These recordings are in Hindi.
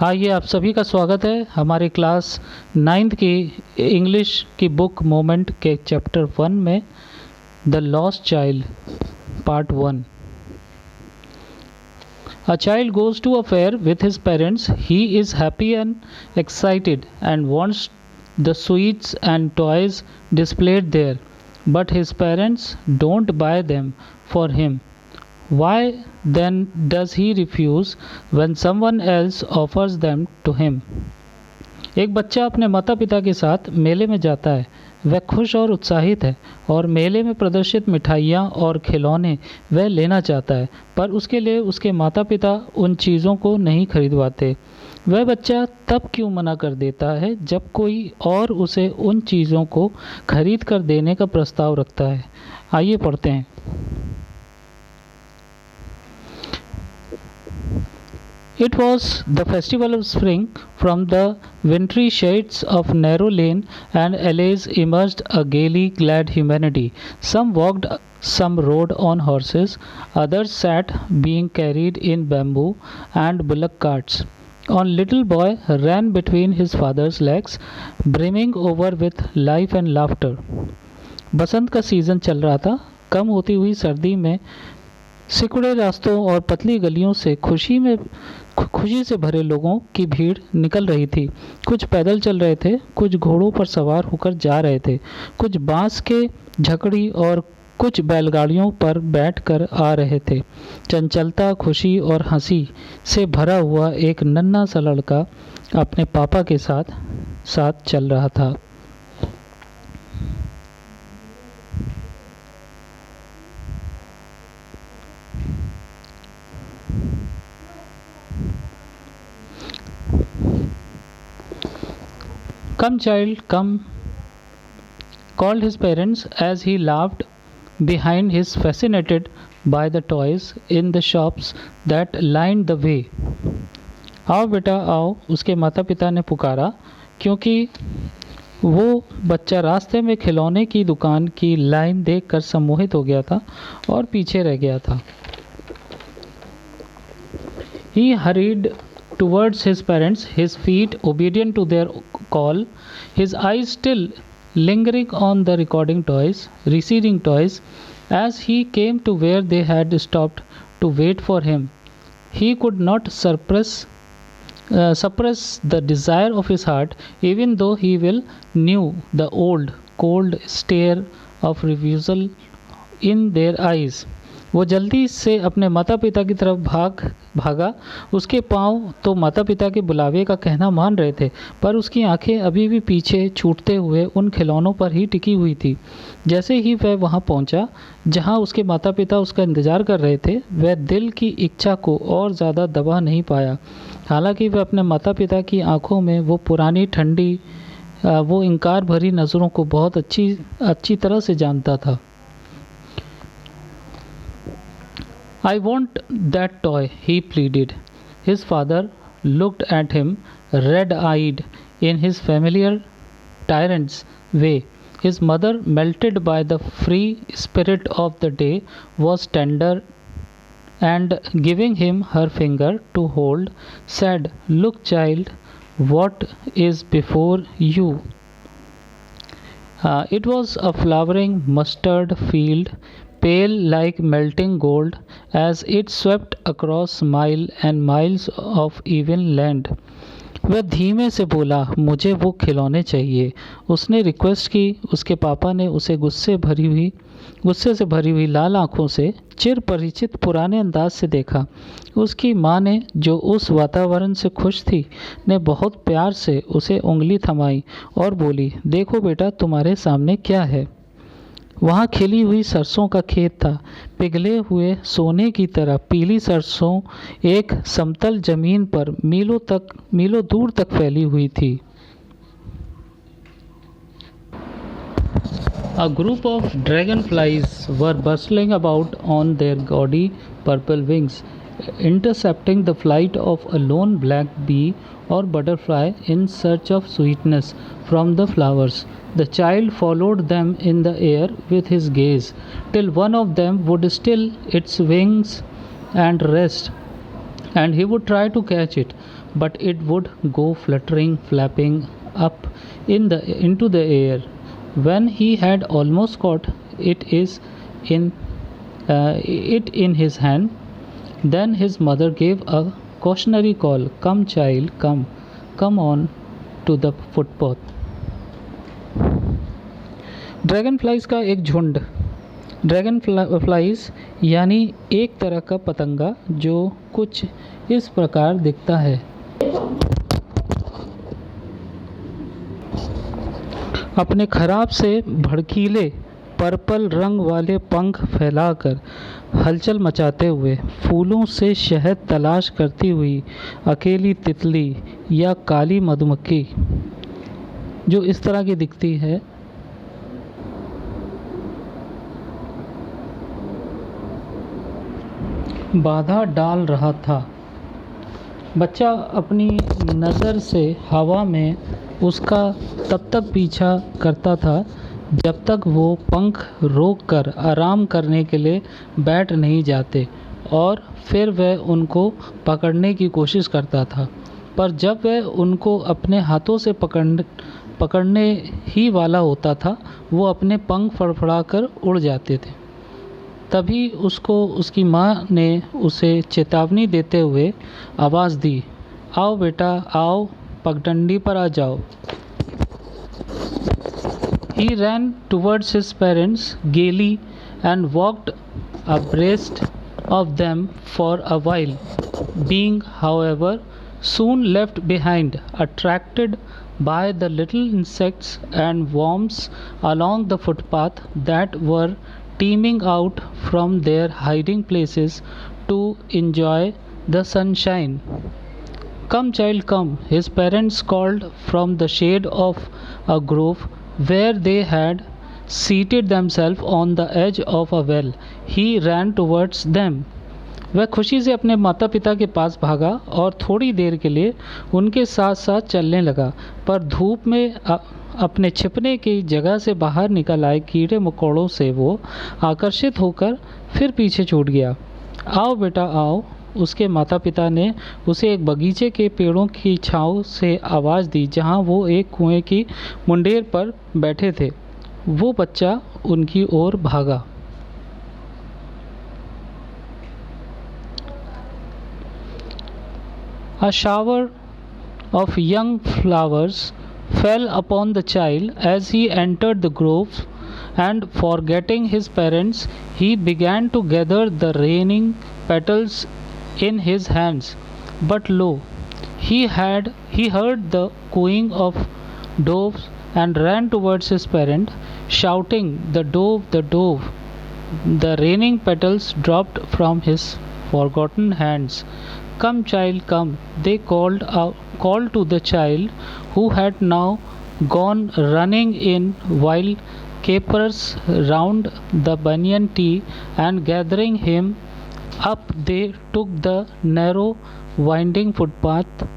आइए आप सभी का स्वागत है हमारी क्लास 9th की इंग्लिश की बुक मोमेंट के चैप्टर 1 में the lost child part 1। A child goes to a fair with his parents. He is happy and excited and wants the sweets and toys displayed there, but his parents don't buy them for him. Why then does he refuse when someone else offers them to him? एक बच्चा अपने माता पिता के साथ मेले में जाता है। वह खुश और उत्साहित है और मेले में प्रदर्शित मिठाइयाँ और खिलौने वह लेना चाहता है, पर उसके लिए उसके माता पिता उन चीज़ों को नहीं खरीदवाते। वह बच्चा तब क्यों मना कर देता है जब कोई और उसे उन चीज़ों को खरीद कर देने का प्रस्ताव रखता है। आइए पढ़ते हैं। It was the festival of spring. From the wintry shades of narrow lane and alleys emerged a gaily glad humanity. Some walked, some rode on horses, others sat being carried in bamboo and bullock carts. On little boy ran between his father's legs, brimming over with life and laughter. बसंत का सीज़न चल रहा था। कम होती हुई सर्दी में सिकुड़े रास्तों और पतली गलियों से खुशी से भरे लोगों की भीड़ निकल रही थी। कुछ पैदल चल रहे थे, कुछ घोड़ों पर सवार होकर जा रहे थे, कुछ बांस के झकड़ी और कुछ बैलगाड़ियों पर बैठकर आ रहे थे। चंचलता, खुशी और हंसी से भरा हुआ एक नन्हा सा लड़का अपने पापा के साथ साथ चल रहा था। Come, child, come, called his parents as he laughed behind his, fascinated by the toys in the shops that lined the way. आओ बेटा आओ, उसके माता पिता ने पुकारा, क्योंकि वो बच्चा रास्ते में खिलौने की दुकान की लाइन देखकर सम्मोहित हो गया था और पीछे रह गया था। He hurried towards his parents, his feet obedient to their call, his eyes still lingering on the receding toys. As he came to where they had stopped to wait for him, he could not suppress the desire of his heart, even though he well knew the old, cold stare of refusal in their eyes. वो जल्दी से अपने माता पिता की तरफ भागा। उसके पाँव तो माता पिता के बुलावे का कहना मान रहे थे, पर उसकी आंखें अभी भी पीछे छूटते हुए उन खिलौनों पर ही टिकी हुई थी। जैसे ही वह वहां पहुंचा जहां उसके माता पिता उसका इंतज़ार कर रहे थे, वह दिल की इच्छा को और ज़्यादा दबा नहीं पाया। हालांकि वह अपने माता पिता की आंखों में वो पुरानी ठंडी वो इनकार भरी नज़रों को बहुत अच्छी तरह से जानता था। I want that toy, he pleaded. His father looked at him, red-eyed in his familiar tyrant's way. His mother, melted by the free spirit of the day, was tender and giving him her finger to hold, said, "Look, child, what is before you?" It was a flowering mustard field, pale like melting gold, as it swept across miles and miles of even land. वह धीमे से बोला, मुझे वो खिलौने चाहिए। उसने रिक्वेस्ट की। उसके पापा ने उसे गुस्से से भरी हुई लाल आंखों से चिर परिचित पुराने अंदाज से देखा। उसकी माँ ने, जो उस वातावरण से खुश थी, ने बहुत प्यार से उसे उंगली थमाई और बोली, देखो बेटा, तुम्हारे सामने क्या है। वहाँ खिली हुई सरसों का खेत था। पिघले हुए सोने की तरह पीली सरसों एक समतल जमीन पर मीलों दूर तक फैली हुई थी। A group of dragonflies were bustling about on their gaudy purple wings, intercepting the flight of a lone black bee or butterfly in search of sweetness from the flowers. The child followed them in the air with his gaze, till one of them would still its wings and rest and he would try to catch it, but it would go fluttering, flapping up into the air. When he had almost caught in it in his hand, then his mother gave a cautionary call, "Come, child, come on to the footpath." Dragon flies का एक झुंड। ड्रैगन फ्लाइज यानी एक तरह का पतंगा जो कुछ इस प्रकार दिखता है। अपने खराब से भड़कीले पर्पल रंग वाले पंख फैलाकर हलचल मचाते हुए फूलों से शहद तलाश करती हुई अकेली तितली या काली मधुमक्खी जो इस तरह की दिखती है, बाधा डाल रहा था। बच्चा अपनी नज़र से हवा में उसका तब तक पीछा करता था जब तक वो पंख रोककर आराम करने के लिए बैठ नहीं जाते, और फिर वह उनको पकड़ने की कोशिश करता था। पर जब वह उनको अपने हाथों से पकड़ने ही वाला होता था, वो अपने पंख फड़फड़ाकर उड़ जाते थे। तभी उसको उसकी माँ ने उसे चेतावनी देते हुए आवाज़ दी, "आओ बेटा आओ, पगडंडी पर आ जाओ।" He ran towards his parents gaily and walked abreast of them for a while, being, however, soon left behind, attracted by the little insects and worms along the footpath that were teeming out from their hiding places to enjoy the sunshine. "Come, child, come," his parents called from the shade of a grove where they had seated themselves on the edge of a well. He ran towards them. वह खुशी से अपने माता पिता के पास भागा और थोड़ी देर के लिए उनके साथ साथ चलने लगा, पर धूप में अपने छिपने की जगह से बाहर निकल आए कीड़े मकोड़ों से वो आकर्षित होकर फिर पीछे छूट गया। "आओ बेटा आओ," उसके माता पिता ने उसे एक बगीचे के पेड़ों की छाँव से आवाज़ दी जहाँ वो एक कुएं की मुंडेर पर बैठे थे। वो बच्चा उनकी ओर भागा। A shower of young flowers fell upon the child as he entered the grove, and forgetting his parents, he began to gather the raining petals in his hands. But lo, he heard the cooing of doves and ran towards his parent, shouting, "The dove, the dove!" The raining petals dropped from his forgotten hands. "Come, child, come," they called to the child, who had now gone running in, while capers round the banyan tree, and gathering him up they took the narrow winding footpath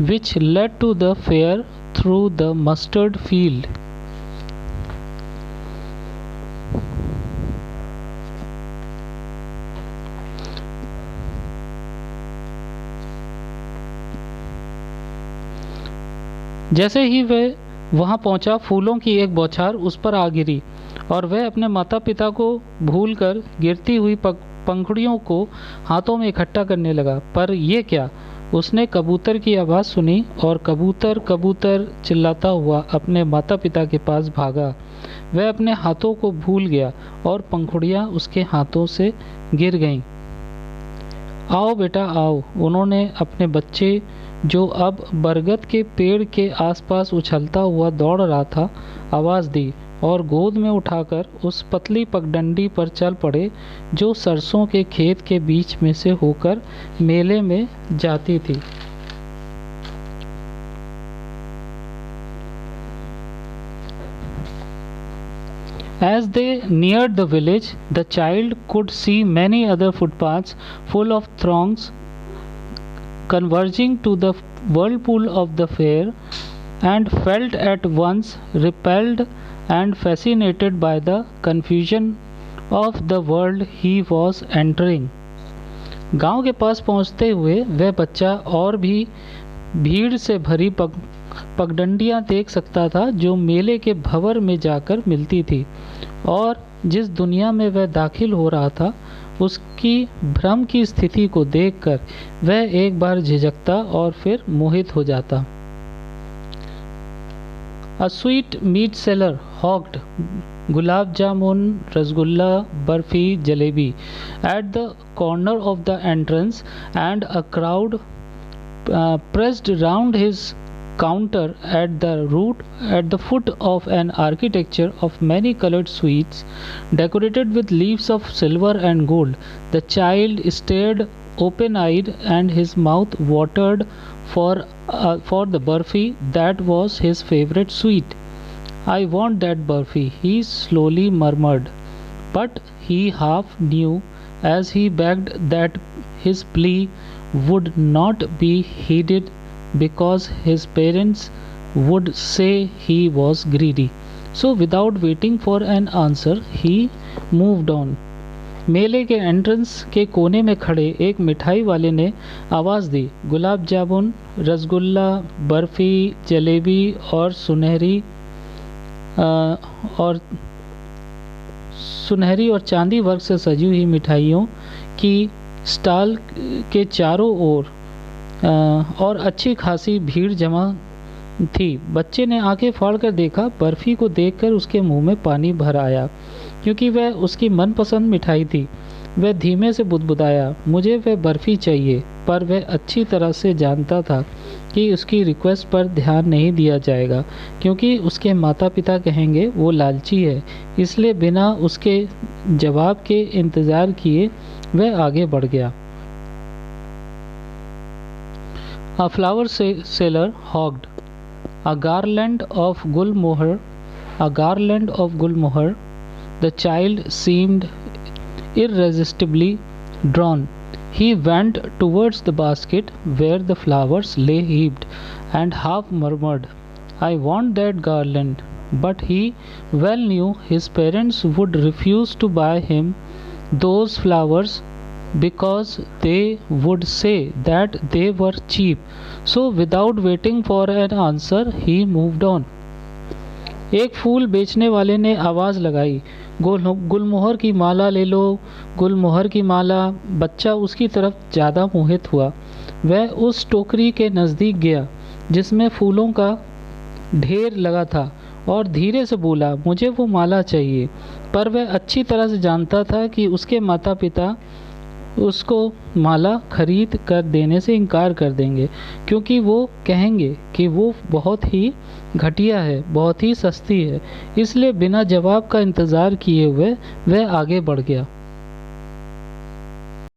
which led to the fair through the mustard field. जैसे ही वह वहां पहुंचा, फूलों की एक बौछार उस पर आ गिरी और वह अपने माता पिता को भूलकर गिरती हुई पंखुड़ियों को हाथों में इकट्ठा करने लगा। पर यह क्या? उसने कबूतर की आवाज़ सुनी और कबूतर कबूतर चिल्लाता हुआ अपने माता पिता के पास भागा। वह अपने हाथों को भूल गया और पंखुड़ियाँ उसके हाथों से गिर गईं। "आओ बेटा आओ," उन्होंने अपने बच्चे, जो अब बरगद के पेड़ के आसपास उछलता हुआ दौड़ रहा था, आवाज़ दी और गोद में उठाकर उस पतली पगडंडी पर चल पड़े जो सरसों के खेत के बीच में से होकर मेले में जाती थी। As they neared the village, the child could see many other footpaths full of throngs converging to the whirlpool of the fair, and felt at once repelled and fascinated by the confusion of the world he was entering. गांव के पास पहुंचते हुए वह बच्चा और भी भीड़ से भरी पगडंडियां देख सकता था जो मेले के भंवर में जाकर मिलती थी, और जिस दुनिया में वह दाखिल हो रहा था उसकी भ्रम की स्थिति को देखकर वह एक बार झिझकता और फिर मोहित हो जाता। A sweet meat seller hawked gulab jamun, rasgulla, barfi, jalebi at the corner of the entrance, and a crowd pressed round his counter at the foot of an architecture of many colored sweets decorated with leaves of silver and gold. The child stared open-eyed and his mouth watered for the barfi that was his favorite sweet. I want that barfi, he slowly murmured, but he half knew as he begged that his plea would not be heeded because his parents would say he was greedy. So without waiting for an answer, he moved on. मेले के एंट्रेंस के कोने में खड़े एक मिठाई वाले ने आवाज़ दी, गुलाब जामुन, रसगुल्ला, बर्फ़ी, जलेबी और सुनहरी और चांदी वर्क से सजी हुई मिठाइयों की स्टॉल के चारों ओर और अच्छी खासी भीड़ जमा थी। बच्चे ने आंखें फाड़कर देखा। बर्फ़ी को देखकर उसके मुंह में पानी भर आया क्योंकि वह उसकी मनपसंद मिठाई थी। वह धीमे से बुदबुदाया, मुझे वह बर्फ़ी चाहिए, पर वह अच्छी तरह से जानता था कि उसकी रिक्वेस्ट पर ध्यान नहीं दिया जाएगा क्योंकि उसके माता पिता कहेंगे वो लालची है। इसलिए बिना उसके जवाब के इंतज़ार किए वह आगे बढ़ गया। A flower seller hawked a garland of gulmohar. The child seemed irresistibly drawn. He went towards the basket where the flowers lay heaped and half murmured, I want that garland. But he well knew his parents would refuse to buy him those flowers because they would say that they were cheap. So without waiting for an answer, he moved on. एक फूल बेचने वाले ने आवाज़ लगाई, गुलमोहर की माला ले लो, गुलमोहर की माला। बच्चा उसकी तरफ ज़्यादा मोहित हुआ। वह उस टोकरी के नज़दीक गया जिसमें फूलों का ढेर लगा था और धीरे से बोला, मुझे वो माला चाहिए। पर वह अच्छी तरह से जानता था कि उसके माता पिता उसको माला खरीद कर देने से इनकार कर देंगे क्योंकि वो कहेंगे कि वो बहुत ही घटिया है, बहुत ही सस्ती है। इसलिए बिना जवाब का इंतज़ार किए हुए वह आगे बढ़ गया।